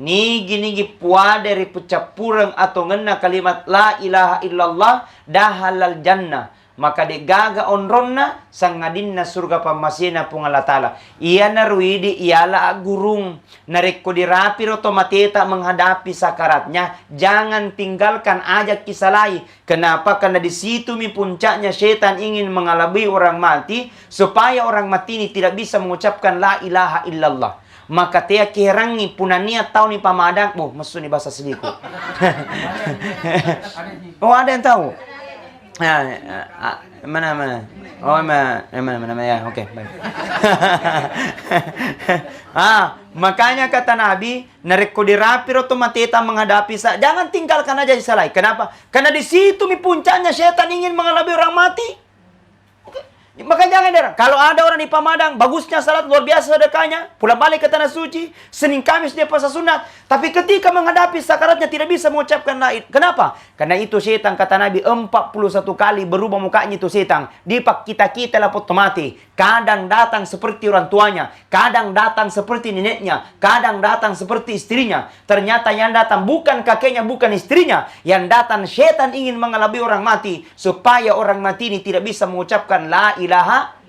Ni gini puade ri purang atau ngena kalimat la ilaha illallah dahalal jannah. Maka de gaga onronna sangadinna surga pamasina pung Allah Ta'ala. Ia naruidi ialah gurung. Narikko dirapi rotomateta menghadapi sakaratnya. Jangan tinggalkan ajak kisalai. Kenapa? Karena di situ mi puncaknya setan ingin mengalami orang mati. Supaya orang mati ini tidak bisa mengucapkan la ilaha illallah. Maka tia kerangi punania tahu ni pamadang. Oh, maksud ni bahasa seliku. Oh, ada yang tahu? Mana? Oh, mana ya. Oke, baik. Makanya kata Nabi, narikko dirapi rotomateta menghadapi jangan tinggalkan aja salai. Kenapa? Karena di situ mi puncaknya setan ingin mengalami orang mati. Maka jangan darah. Kalau ada orang di Pamadang, bagusnya salat luar biasa sedekahnya, pulang balik ke tanah suci, Senin Kamis dia puasa sunat, tapi ketika menghadapi sakaratnya tidak bisa mengucapkan la. Kenapa? Karena itu setan kata Nabi 41 kali berubah mukanya itu setan. Dipak kita lah mati. Kadang datang seperti orang tuanya, kadang datang seperti neneknya, kadang datang seperti istrinya. Ternyata yang datang bukan kakeknya, bukan istrinya. Yang datang setan ingin mengalami orang mati supaya orang mati ini tidak bisa mengucapkan la ilaha